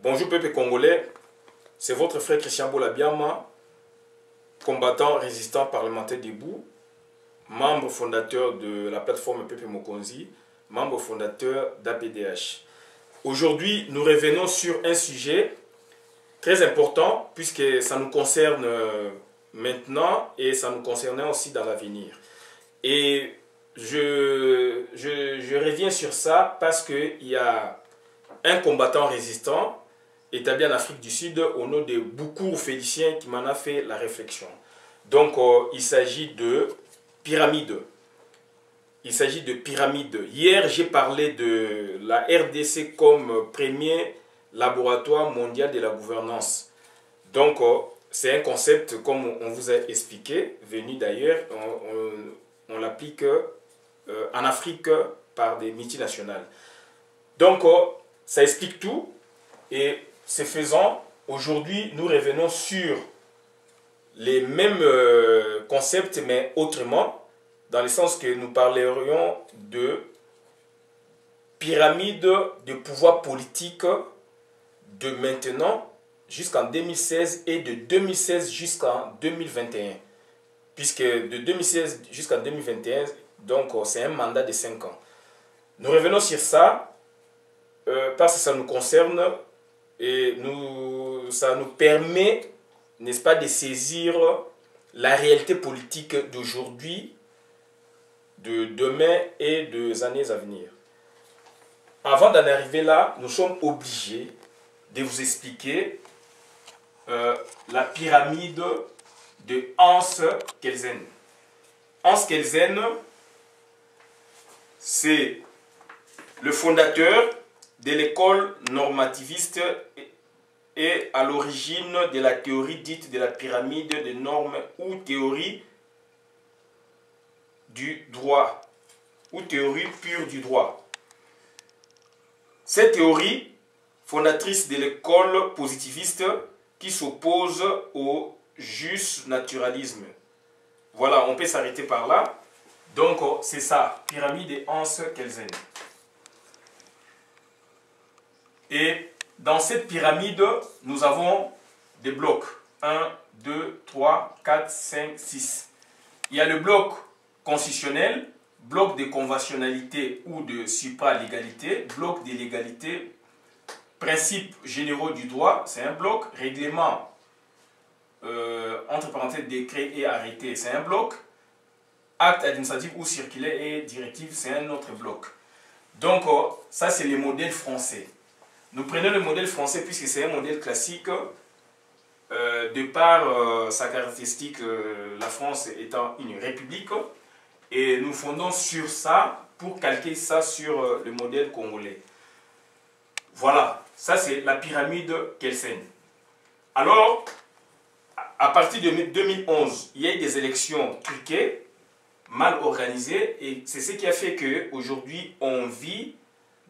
Bonjour peuple congolais, c'est votre frère Christian Bolabiama, combattant résistant parlementaire debout, membre fondateur de la plateforme Peuple Mokonzi, membre fondateur d'APDH. Aujourd'hui, nous revenons sur un sujet très important puisque ça nous concerne maintenant et ça nous concernait aussi dans l'avenir. Et je reviens sur ça parce qu'il y a un combattant résistant établi en Afrique du Sud au nom de Boukourou Félicien qui m'en a fait la réflexion. Donc il s'agit de pyramide. Il s'agit de pyramide. Hier, j'ai parlé de la RDC comme premier laboratoire mondial de la gouvernance. Donc c'est un concept, comme on vous a expliqué, venu d'ailleurs, on l'applique en Afrique par des multinationales. Donc ça explique tout. Et ce faisant, aujourd'hui, nous revenons sur les mêmes concepts, mais autrement, dans le sens que nous parlerions de pyramide de pouvoir politique de maintenant jusqu'en 2016 et de 2016 jusqu'en 2021. Puisque de 2016 jusqu'en 2021, donc c'est un mandat de 5 ans. Nous revenons sur ça parce que ça nous concerne et ça nous permet, n'est-ce pas, de saisir la réalité politique d'aujourd'hui, de demain et des années à venir. Avant d'en arriver là, nous sommes obligés de vous expliquer la pyramide de Hans Kelsen. Hans Kelsen, c'est le fondateur de l'école normativiste et à l'origine de la théorie dite de la pyramide des normes ou théorie du droit ou théorie pure du droit. Cette théorie, fondatrice de l'école positiviste qui s'oppose au juste naturalisme. Voilà, on peut s'arrêter par là. Donc c'est ça, pyramide de Hans Kelsen. Et dans cette pyramide, nous avons des blocs. 1, 2, 3, 4, 5, 6. Il y a le bloc constitutionnel, bloc de conventionnalité ou de supralégalité, bloc de légalité, principes généraux du droit, c'est un bloc, règlement, entre parenthèses, décret et arrêté, c'est un bloc, acte administratif ou circulaire et directive, c'est un autre bloc. Donc, ça, c'est le modèle français. Nous prenons le modèle français puisque c'est un modèle classique de par sa caractéristique, la France étant une république, et nous fondons sur ça pour calquer ça sur le modèle congolais. Voilà, ça c'est la pyramide Kelsen. Alors, à partir de 2011, il y a eu des élections truquées, mal organisées, et c'est ce qui a fait qu'aujourd'hui on vit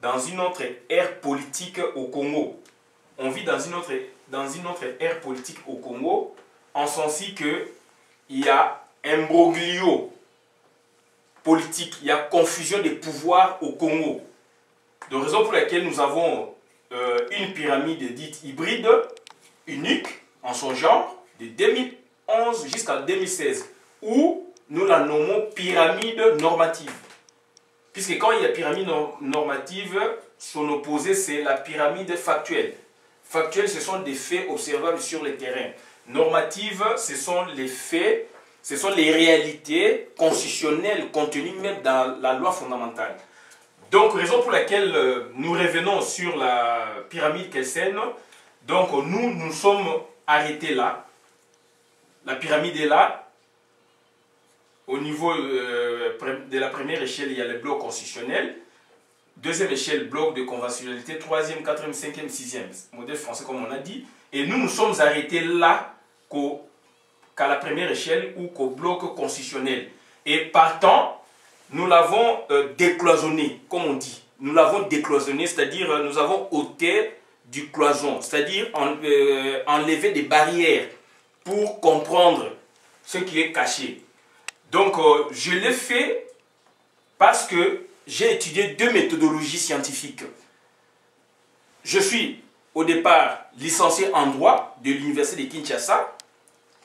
dans une autre ère politique au Congo. On vit dans une autre ère politique au Congo, en sens qu'il y a imbroglio politique, il y a confusion des pouvoirs au Congo. De raison pour laquelle nous avons une pyramide dite hybride, unique en son genre, de 2011 jusqu'à 2016, où nous la nommons pyramide normative. Puisque quand il y a pyramide normative, son opposé c'est la pyramide factuelle. Factuelle, ce sont des faits observables sur le terrain. Normative, ce sont les faits, ce sont les réalités constitutionnelles contenues même dans la loi fondamentale. Donc, raison pour laquelle nous revenons sur la pyramide Kelsen, donc nous sommes arrêtés là. La pyramide est là. Au niveau de la première échelle, il y a le bloc constitutionnel. Deuxième échelle, bloc de conventionnalité. Troisième, quatrième, cinquième, sixième. Modèle français, comme on a dit. Et nous sommes arrêtés là qu'à la première échelle ou qu'au bloc constitutionnel. Et partant, nous l'avons décloisonné, comme on dit. Nous l'avons décloisonné, c'est-à-dire nous avons ôté du cloison, c'est-à-dire enlevé des barrières pour comprendre ce qui est caché. Donc, je l'ai fait parce que j'ai étudié deux méthodologies scientifiques. Je suis au départ licencié en droit de l'université de Kinshasa.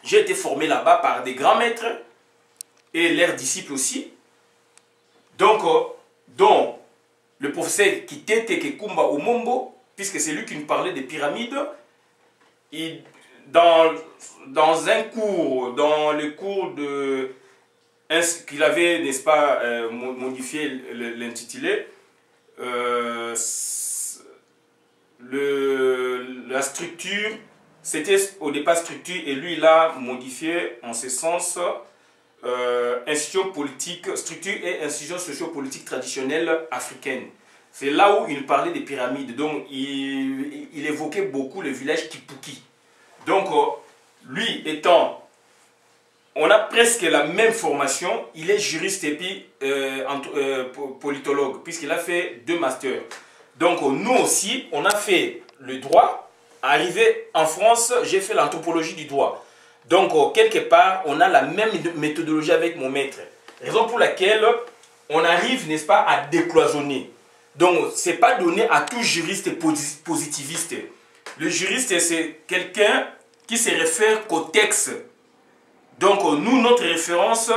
J'ai été formé là-bas par des grands maîtres et leurs disciples aussi. Donc, dont le professeur Kitete Kekumba Omombo, puisque c'est lui qui nous parlait des pyramides, dans le cours de qu'il avait, n'est-ce pas, modifié l'intitulé, la structure, c'était au départ structure, et lui il a modifié en ce sens institution politique, structure et institution socio-politique traditionnelle africaine. C'est là où il parlait des pyramides. Donc il évoquait beaucoup le village Kipuki. Donc lui étant, on a presque la même formation, il est juriste et puis politologue, puisqu'il a fait 2 masters. Donc nous aussi, on a fait le droit. Arrivé en France, j'ai fait l'anthropologie du droit. Donc quelque part, on a la même méthodologie avec mon maître. Raison pour laquelle on arrive, n'est-ce pas, à décloisonner. Donc ce n'est pas donné à tout juriste positiviste. Le juriste, c'est quelqu'un qui se réfère qu'au texte. Donc nous, notre référence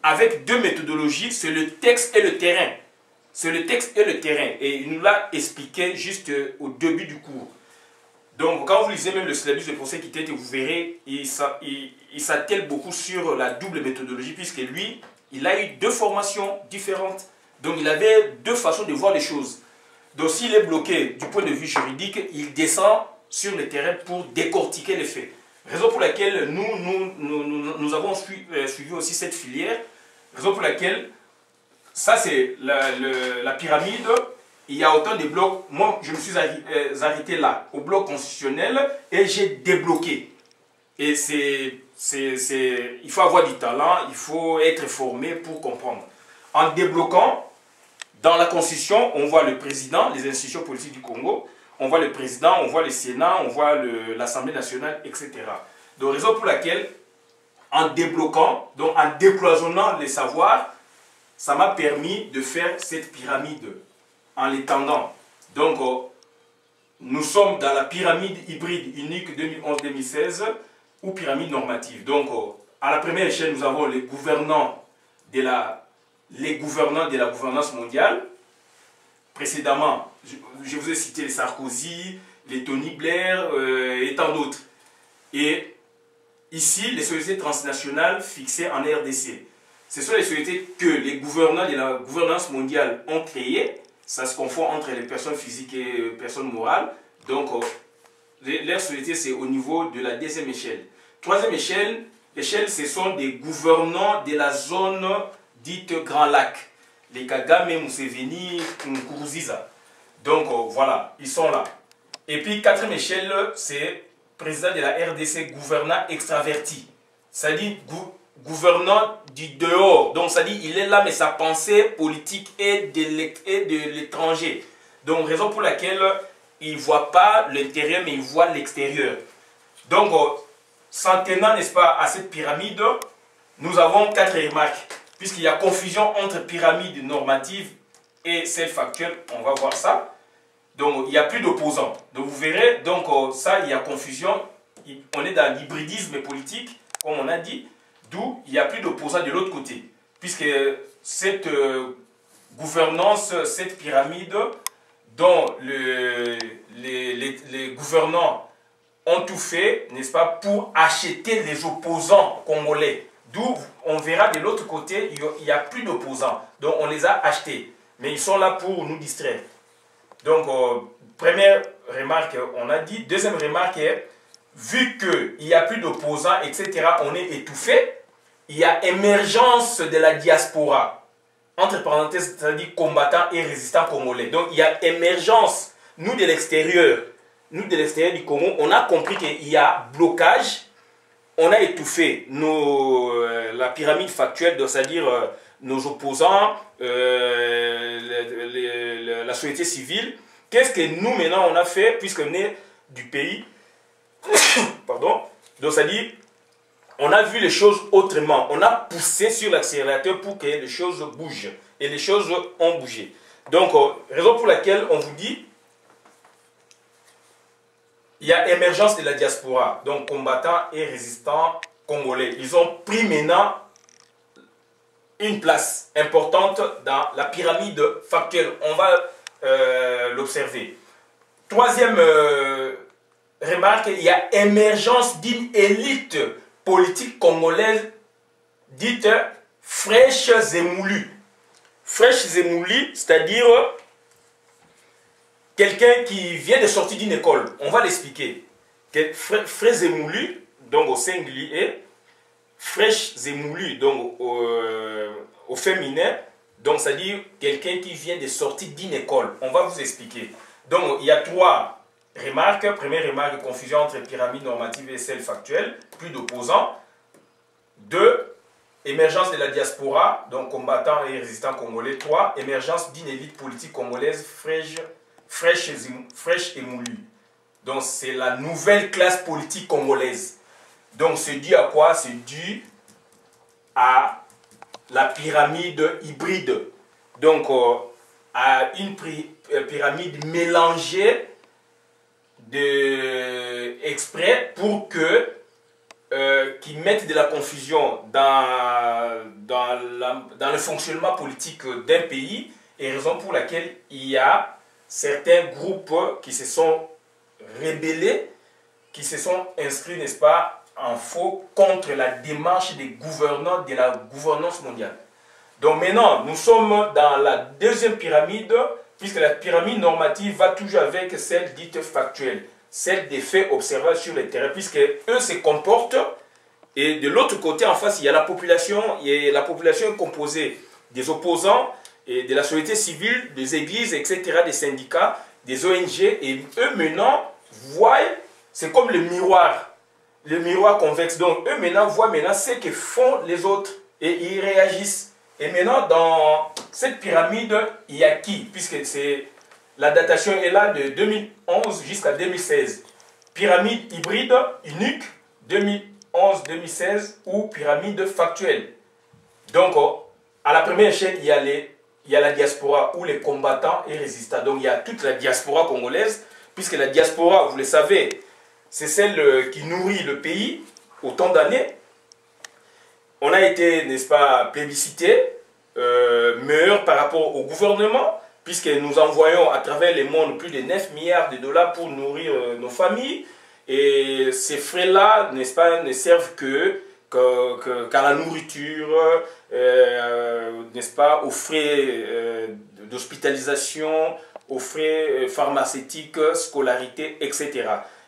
avec 2 méthodologies, c'est le texte et le terrain. C'est le texte et le terrain. Et il nous l'a expliqué juste au début du cours. Donc quand vous lisez même le syllabus de professeur Kitete, vous verrez, il s'attelle beaucoup sur la double méthodologie, puisque lui, il a eu 2 formations différentes. Donc il avait 2 façons de voir les choses. Donc s'il est bloqué du point de vue juridique, il descend sur le terrain pour décortiquer les faits. Raison pour laquelle nous avons suivi aussi cette filière. Raison pour laquelle, ça c'est la pyramide, il y a autant de blocs. Moi, je me suis arrêté là, au bloc constitutionnel, et j'ai débloqué. Et il faut avoir du talent, il faut être formé pour comprendre. En débloquant, dans la Constitution, on voit le président, les institutions politiques du Congo, on voit le président, on voit le Sénat, on voit l'Assemblée nationale, etc. Donc, raison pour laquelle, en débloquant, donc en décloisonnant les savoirs, ça m'a permis de faire cette pyramide en l'étendant. Donc, nous sommes dans la pyramide hybride unique 2011-2016 ou pyramide normative. Donc, à la première échelle, nous avons les gouvernants de la gouvernance mondiale. Précédemment, je vous ai cité les Sarkozy, les Tony Blair et tant d'autres. Et ici, les sociétés transnationales fixées en RDC. Ce sont les sociétés que les gouvernants de la gouvernance mondiale ont créées. Ça se confond entre les personnes physiques et les personnes morales. Donc, leur société, c'est au niveau de la 2e échelle. 3e échelle, ce sont des gouvernants de la zone dite Grand Lac. Les Kagame, Museveni, Nkurunziza. Donc, voilà, ils sont là. Et puis, 4e échelle, c'est président de la RDC, gouvernant extraverti. C'est-à-dire gouvernant du dehors. Donc, ça dit, il est là, mais sa pensée politique est de l'étranger. Donc, raison pour laquelle il ne voit pas l'intérieur, mais il voit l'extérieur. Donc, s'en tenant, n'est-ce pas, à cette pyramide, nous avons 4 remarques. Puisqu'il y a confusion entre pyramide normative et celle factuelle, on va voir ça. Donc, il n'y a plus d'opposants. Donc, vous verrez, donc, ça, il y a confusion. On est dans l'hybridisme politique, comme on a dit. D'où il n'y a plus d'opposants de l'autre côté. Puisque cette gouvernance, cette pyramide dont les gouvernants ont tout fait, n'est-ce pas, pour acheter les opposants congolais. D'où on verra de l'autre côté, il n'y a plus d'opposants. Donc on les a achetés. Mais ils sont là pour nous distraire. Donc, première remarque, on a dit. 2e remarque est, vu qu'il n'y a plus d'opposants, etc., on est étouffé, il y a émergence de la diaspora. Entre parenthèses, c'est-à-dire combattants et résistants congolais. Donc, il y a émergence, nous de l'extérieur du Congo, on a compris qu'il y a blocage, on a étouffé la pyramide factuelle, c'est-à-dire nos opposants, la société civile. Qu'est-ce que nous, maintenant, on a fait, puisqu'on est du pays, pardon, donc c'est-à-dire, on a vu les choses autrement. On a poussé sur l'accélérateur pour que les choses bougent. Et les choses ont bougé. Donc, raison pour laquelle on vous dit, il y a émergence de la diaspora, donc combattants et résistants congolais. Ils ont pris maintenant une place importante dans la pyramide factuelle. On va l'observer. Troisième remarque, il y a émergence d'une élite politique congolaise dite fraîche et moulue. Fraîche et moulue, c'est-à-dire quelqu'un qui vient de sortir d'une école. On va l'expliquer. Fraîche et moulue, donc au singulier, fraîche et moulue, donc au féminin, donc c'est-à-dire quelqu'un qui vient de sortir d'une école. On va vous expliquer. Donc il y a trois remarques. Première remarque, confusion entre pyramide normative et celle factuelle, plus d'opposants. Deux, émergence de la diaspora, donc combattants et résistants congolais. Trois, émergence d'une élite politique congolaise fraîche et moulue. Donc c'est la nouvelle classe politique congolaise. Donc c'est dû à quoi? C'est dû à la pyramide hybride. Donc à une pyramide mélangée exprès pour que qui mettent de la confusion dans le fonctionnement politique d'un pays, et raison pour laquelle il y a certains groupes qui se sont rebellés, qui se sont inscrits, n'est-ce pas, en faux contre la démarche des gouvernants de la gouvernance mondiale. Donc maintenant, nous sommes dans la deuxième pyramide, puisque la pyramide normative va toujours avec celle dite factuelle, celle des faits observables sur le terrain, puisque eux se comportent, et de l'autre côté, en face, il y a la population, et la population est composée des opposants, et de la société civile, des églises, etc., des syndicats, des ONG, et eux maintenant voient, c'est comme le miroir convexe. Donc eux maintenant voient ce que font les autres, et ils réagissent. Et maintenant, dans cette pyramide, il y a qui? Puisque la datation est là de 2011 jusqu'à 2016. Pyramide hybride unique, 2011-2016, ou pyramide factuelle. Donc, à la première échelle, il y a la diaspora, ou les combattants et résistants. Donc, il y a toute la diaspora congolaise, puisque la diaspora, vous le savez, c'est celle qui nourrit le pays autant d'années. On a été, n'est-ce pas, plébiscité, meilleur par rapport au gouvernement, puisque nous envoyons à travers le monde plus de 9 milliards de dollars pour nourrir nos familles. Et ces frais-là, n'est-ce pas, ne servent qu'à la nourriture, n'est-ce pas, aux frais d'hospitalisation, aux frais pharmaceutiques, scolarité, etc.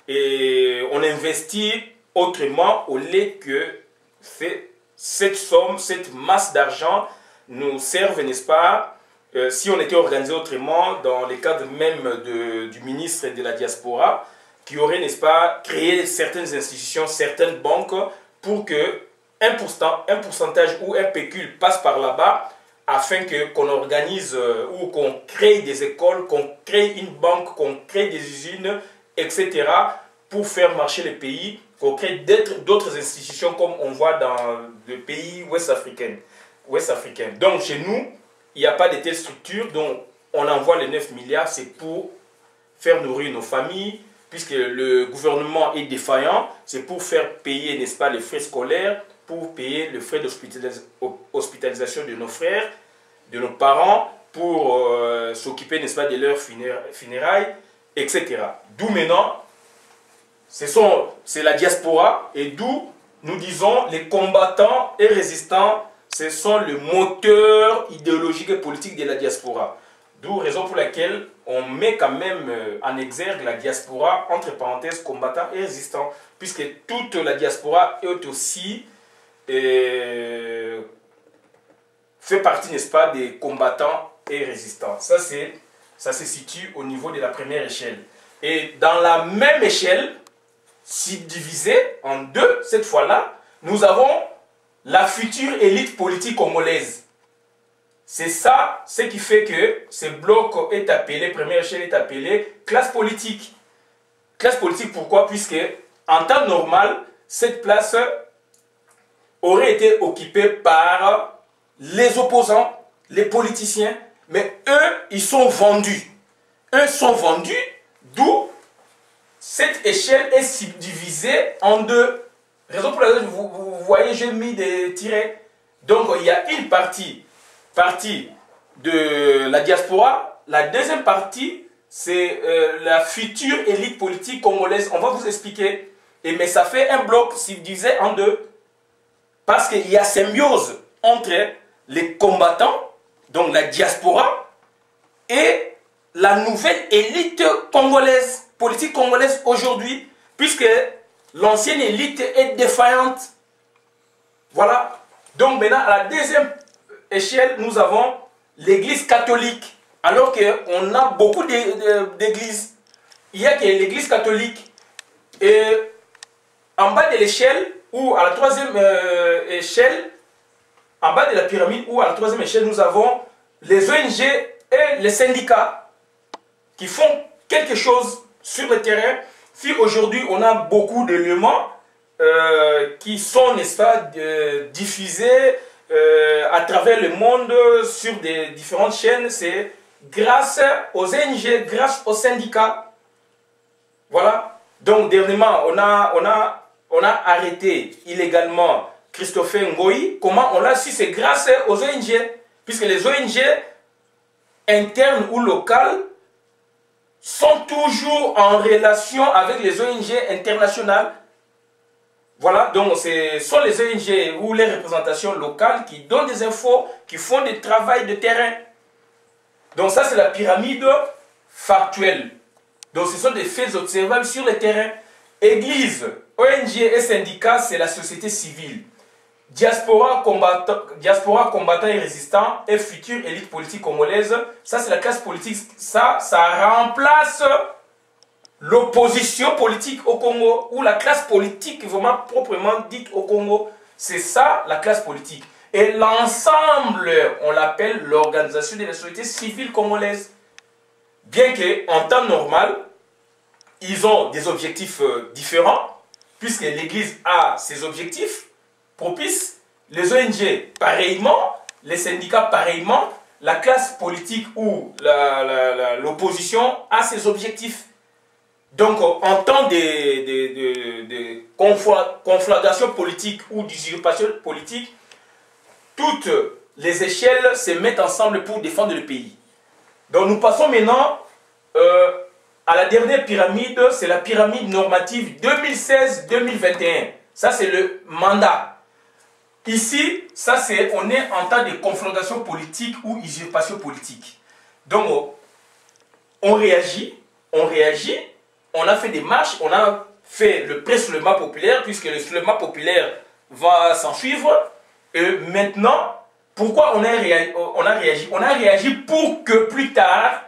Et on investit autrement au lieu que cette somme, cette masse d'argent nous serve, n'est-ce pas, si on était organisé autrement, dans le cadre même du ministre de la diaspora, qui aurait, n'est-ce pas, créé certaines institutions, certaines banques, pour que un pourcentage ou un pécule passe par là-bas, afin qu'on organise ou qu'on crée des écoles, qu'on crée une banque, qu'on crée des usines, etc., pour faire marcher le pays, qu'on crée d'autres institutions comme on voit dans le pays ouest-africain. Donc chez nous, il n'y a pas de telle structure, donc on envoie les 9 milliards, c'est pour faire nourrir nos familles, puisque le gouvernement est défaillant, c'est pour faire payer, n'est-ce pas, les frais scolaires, pour payer les frais d'hospitalisation de nos frères, de nos parents, pour s'occuper, n'est-ce pas, de leurs funérailles, etc. D'où maintenant, c'est la diaspora, et d'où nous disons les combattants et résistants, ce sont le moteur idéologique et politique de la diaspora. D'où raison pour laquelle on met quand même en exergue la diaspora, entre parenthèses, combattants et résistants, puisque toute la diaspora est aussi fait partie, n'est-ce pas, des combattants et résistants. Ça se situe au niveau de la première échelle. Et dans la même échelle, si divisée en deux, cette fois-là, nous avons la future élite politique congolaise. C'est ça, ce qui fait que ce bloc est appelé, première échelle est appelée classe politique. Classe politique, pourquoi? Puisque en temps normal, cette place aurait été occupée par les opposants, les politiciens, mais eux, ils sont vendus. Eux sont vendus, d'où cette échelle est subdivisée en deux. Raison pour laquelle vous voyez, j'ai mis des tirets. Donc, il y a une partie de la diaspora. La deuxième partie, c'est la future élite politique congolaise. On va vous expliquer. Mais ça fait un bloc subdivisé en deux. Parce qu'il y a symbiose entre les combattants, donc la diaspora, et la nouvelle élite congolaise, politique congolaise aujourd'hui, puisque l'ancienne élite est défaillante. Voilà. Donc maintenant, à la deuxième échelle, nous avons l'église catholique. Alors qu'on a beaucoup d'églises. Il y a que l'église catholique. Et en bas de l'échelle, ou à la troisième échelle, en bas de la pyramide, ou à la troisième échelle, nous avons les ONG et les syndicats qui font quelque chose sur le terrain. Si aujourd'hui on a beaucoup d'éléments qui sont, n'est-ce pas, diffusés à travers le monde sur des différentes chaînes, c'est grâce aux ONG, grâce aux syndicats. Voilà. Donc dernièrement, on a arrêté illégalement Christopher Ngoyi. Comment on l'a su? C'est grâce aux ONG. Puisque les ONG internes ou locales sont toujours en relation avec les ONG internationales. Voilà, donc ce sont les ONG ou les représentations locales qui donnent des infos, qui font des travaux de terrain. Donc ça, c'est la pyramide factuelle. Donc ce sont des faits observables sur le terrain. Église, ONG et syndicats, c'est la société civile. Diaspora, combattant et résistant et future élite politique congolaise, ça c'est la classe politique. Ça remplace l'opposition politique au Congo, ou la classe politique vraiment proprement dite au Congo. C'est ça la classe politique. Et l'ensemble, on l'appelle l'organisation de la société civile congolaise. Bien qu'en temps normal, ils ont des objectifs différents, puisque l'Église a ses objectifs propices, les ONG pareillement, les syndicats pareillement, la classe politique ou l'opposition a ses objectifs. Donc, en temps de conflagration politique ou d'usurpation politique, toutes les échelles se mettent ensemble pour défendre le pays. Donc, nous passons maintenant à la dernière pyramide, c'est la pyramide normative 2016-2021. Ça, c'est le mandat. Ici, ça c'est, on est en temps de confrontation politique ou usurpation politique. Donc, on réagit, on a fait des marches, on a fait le pré-soulèvement populaire, puisque le soulèvement populaire va s'en suivre. Et maintenant, pourquoi on a réagi? On a réagi pour que plus tard,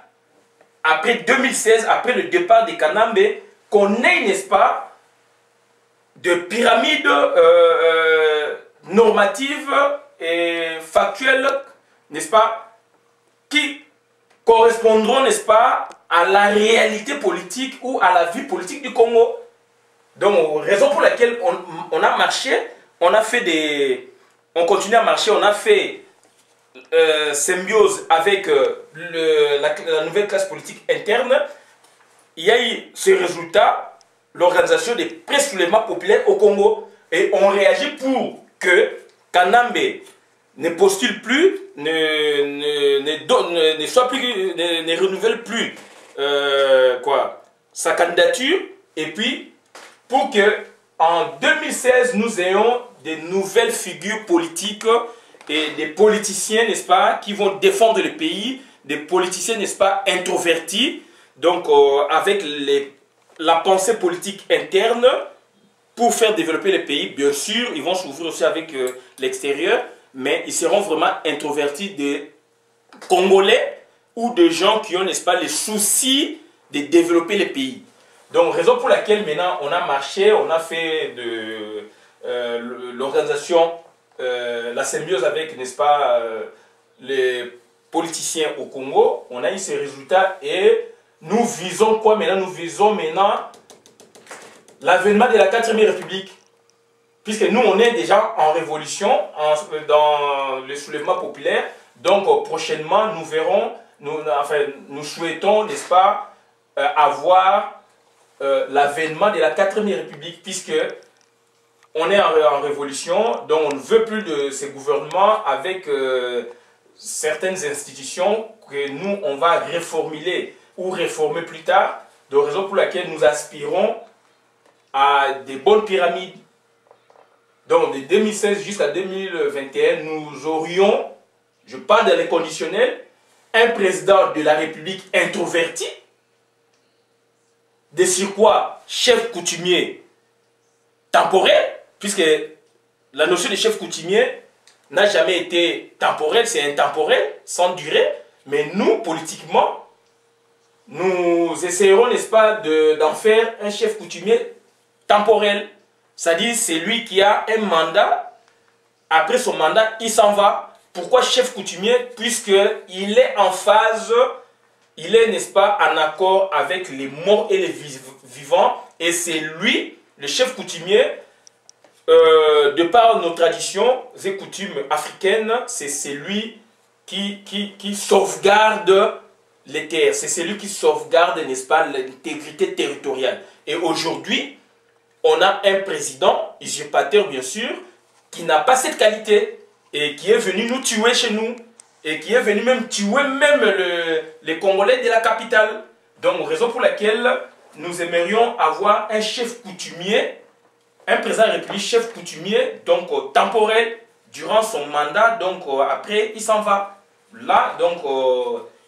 après 2016, après le départ des Kanambe, qu'on ait, n'est-ce pas, de pyramides normatives et factuelles, n'est-ce pas, qui correspondront, n'est-ce pas, à la réalité politique ou à la vie politique du Congo. Donc, raison pour laquelle on a marché, on a fait des... On continue à marcher, on a fait symbiose avec la nouvelle classe politique interne. Il y a eu ce résultat, l'organisation des pré-soulèvements populaires au Congo. Et on réagit pour que Kanambe ne postule plus, ne renouvelle plus sa candidature. Et puis, pour que en 2016, nous ayons des nouvelles figures politiques et des politiciens, n'est-ce pas, qui vont défendre le pays, des politiciens, n'est-ce pas, introvertis, donc avec la pensée politique interne pour faire développer le pays. Bien sûr, ils vont s'ouvrir aussi avec l'extérieur, mais ils seront vraiment introvertis des Congolais ou de gens qui ont, n'est-ce pas, les soucis de développer le pays. Donc, raison pour laquelle maintenant on a marché, on a fait de l'organisation, la symbiose avec, n'est-ce pas, les politiciens au Congo. On a eu ces résultats et nous visons quoi maintenant? Nous visons maintenant l'avènement de la 4e République. Puisque nous, on est déjà en révolution, dans le soulèvement populaire. Donc, prochainement, nous verrons, nous souhaitons, n'est-ce pas, avoir l'avènement de la 4e République, puisque on est en révolution, donc on ne veut plus de ces gouvernements avec certaines institutions que nous, on va réformuler ou réformer plus tard, de raison pour laquelle nous aspirons à des bonnes pyramides. Donc de 2016 jusqu'à 2021, nous aurions, je parle de l'inconditionnel, un président de la République introverti, de surcroît chef coutumier temporel, puisque la notion de chef coutumier n'a jamais été temporelle, c'est intemporel, sans durée, mais nous, politiquement, nous essayerons, n'est-ce pas, d'en faire un chef coutumier temporel. C'est-à-dire, c'est lui qui a un mandat, après son mandat, il s'en va. Pourquoi chef coutumier? Puisqu'il est en phase, il est, n'est-ce pas, en accord avec les morts et les vivants, et c'est lui, le chef coutumier, de par nos traditions et coutumes africaines, c'est lui qui sauvegarde les terres, c'est celui qui sauvegarde, n'est-ce pas, l'intégrité territoriale. Et aujourd'hui, on a un président, usurpateur bien sûr, qui n'a pas cette qualité et qui est venu nous tuer chez nous et qui est venu même tuer les Congolais de la capitale. Donc, raison pour laquelle nous aimerions avoir un chef coutumier, un président de la République chef coutumier, donc temporel, durant son mandat, donc après il s'en va. Là, donc,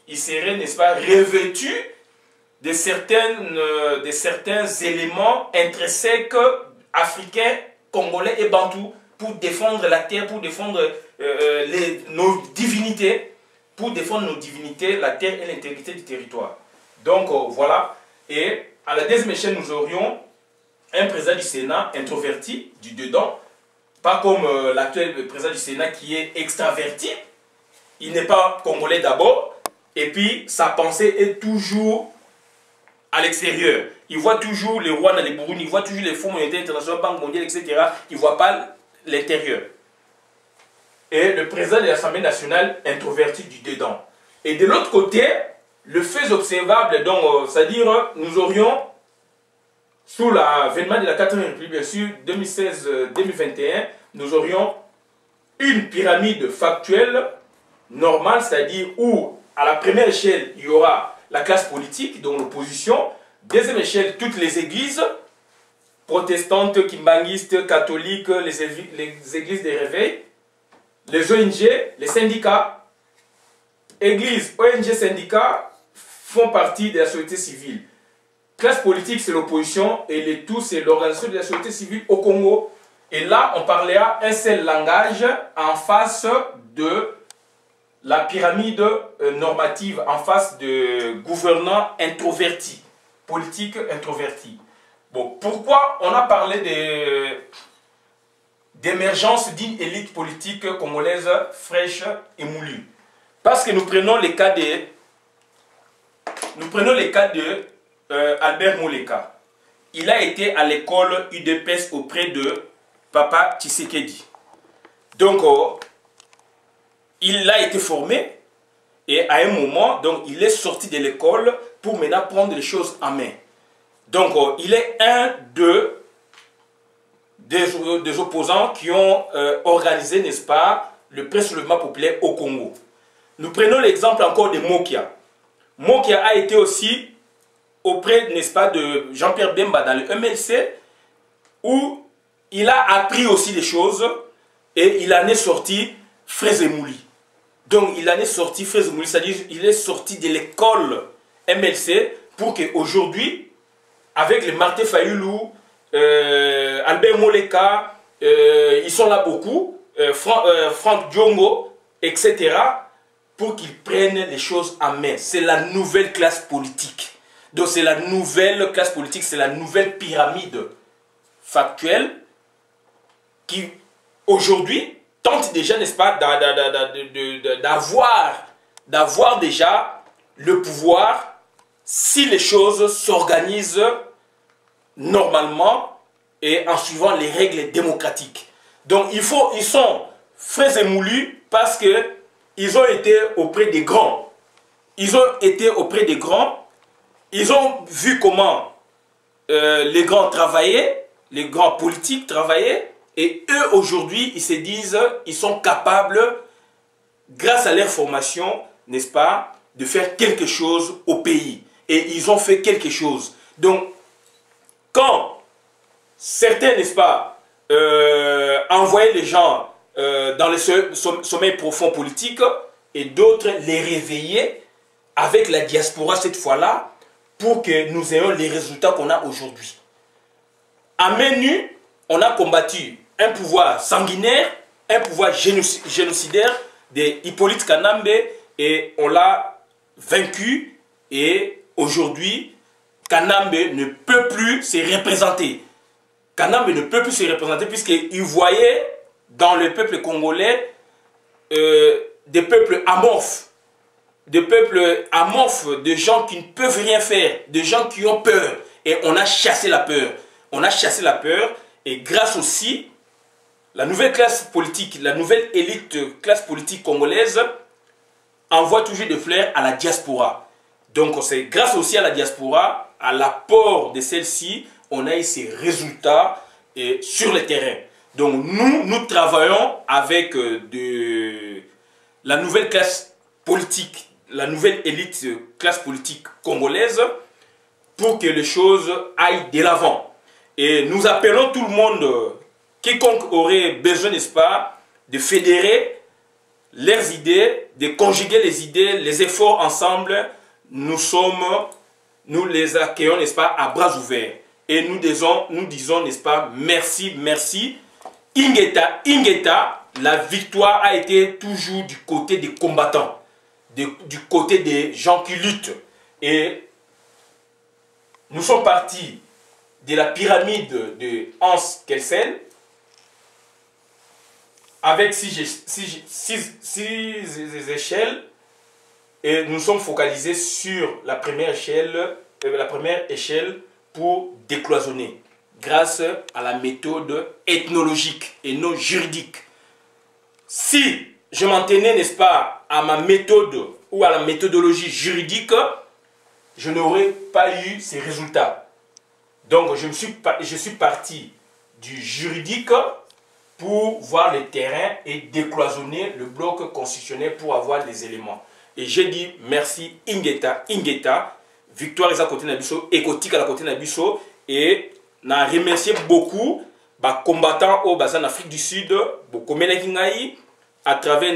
il serait, n'est-ce pas, revêtu de certains éléments intrinsèques africains, congolais et bantous pour défendre la terre, pour défendre nos divinités, la terre et l'intégrité du territoire. Donc voilà, et à la deuxième échelle, nous aurions un président du Sénat introverti, du dedans, pas comme l'actuel président du Sénat qui est extraverti. Il n'est pas congolais d'abord, et puis sa pensée est toujours à l'extérieur. Il voit toujours les Rwanda, les Burundi, il voit toujours les fonds monétaires internationaux, Banque mondiale, etc. Il ne voit pas l'intérieur. Et le président de l'Assemblée nationale introverti du dedans. Et de l'autre côté, le fait observable, donc, c'est-à-dire, nous aurions, sous l'avènement de la 4e République, bien sûr, 2016-2021, nous aurions une pyramide factuelle, normale, c'est-à-dire où, à la première échelle, il y aura la classe politique, donc l'opposition. Deuxième échelle, toutes les églises, protestantes, kimbanguistes, catholiques, les églises des réveils, les ONG, les syndicats. Églises, ONG, syndicats font partie de la société civile. Classe politique, c'est l'opposition, et les tout, c'est l'organisation de la société civile au Congo. Et là, on parlera un seul langage en face de la pyramide normative, en face de gouvernants introvertis, politiques introvertis. Bon, pourquoi on a parlé d'émergence d'une élite politique congolaise fraîche et moulue? Parce que nous prenons les cas de Albert Moleka. Il a été à l'école UDPS auprès de Papa Tshisekedi. Donc, il a été formé et à un moment, donc, il est sorti de l'école pour maintenant prendre les choses en main. Donc, il est un des opposants qui ont organisé, n'est-ce pas, le pré-soulèvement populaire au Congo. Nous prenons l'exemple encore de Mokia. Mokia a été aussi auprès, n'est-ce pas, de Jean-Pierre Bemba dans le MLC, où il a appris aussi des choses et il en est sorti frais et mouli. Donc, il en est sorti frais et mouli, c'est-à-dire il est sorti de l'école MLC pour qu'aujourd'hui, avec les Martin Fayoulou, Albert Moleka, ils sont là beaucoup, Franck Diongo, etc., pour qu'ils prennent les choses en main. C'est la nouvelle classe politique. Donc c'est la nouvelle classe politique, c'est la nouvelle pyramide factuelle qui, aujourd'hui, tente déjà, n'est-ce pas, d'avoir déjà le pouvoir si les choses s'organisent normalement et en suivant les règles démocratiques. Donc ils sont frais et moulus parce qu'ils ont été auprès des grands. Ils ont été auprès des grands. Ils ont vu comment les grands travaillaient, les grands politiques travaillaient, et eux aujourd'hui, ils se disent, ils sont capables, grâce à leur formation, n'est-ce pas, de faire quelque chose au pays. Et ils ont fait quelque chose. Donc, quand certains, n'est-ce pas, envoyaient les gens dans les sommets profonds politiques, et d'autres les réveillaient avec la diaspora cette fois-là, pour que nous ayons les résultats qu'on a aujourd'hui. À main nue, on a combattu un pouvoir sanguinaire, un pouvoir génocidaire de Hippolyte Kanambe, et on l'a vaincu, et aujourd'hui, Kanambe ne peut plus se représenter. Kanambe ne peut plus se représenter puisqu'il voyait dans le peuple congolais des peuples amorphes, de gens qui ne peuvent rien faire, de gens qui ont peur. Et on a chassé la peur. On a chassé la peur, et grâce aussi, la nouvelle classe politique, la nouvelle élite classe politique congolaise envoie toujours des fleurs à la diaspora. Donc c'est grâce aussi à la diaspora, à l'apport de celle-ci, on a eu ces résultats sur le terrain. Donc nous travaillons avec la nouvelle classe politique, la nouvelle élite classe politique congolaise, pour que les choses aillent de l'avant. Et nous appelons tout le monde, quiconque aurait besoin, n'est-ce pas, de fédérer leurs idées, de conjuguer les idées, les efforts ensemble. Nous les accueillons, n'est-ce pas, à bras ouverts. Et nous disons, n'est-ce pas, merci, merci. Ingeta, la victoire a été toujours du côté des combattants, du côté des gens qui luttent. Et nous sommes partis de la pyramide de Hans Kelsen avec six échelles, et nous sommes focalisés sur la première échelle pour décloisonner grâce à la méthode ethnologique et non juridique. Si je m'en tenais, n'est-ce pas, à ma méthode ou à la méthodologie juridique, je n'aurais pas eu ces résultats. Donc je suis parti du juridique pour voir le terrain et décloisonner le bloc constitutionnel pour avoir les éléments. Et j'ai dit merci Ingeta, victoire est à côté de Nabiso, écotique à côté de Nabiso, et n'a remercié beaucoup les combattants au bassin d'Afrique du Sud, à travers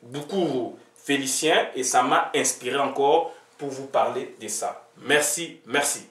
beaucoup Félicien, et ça m'a inspiré encore pour vous parler de ça. Merci, merci.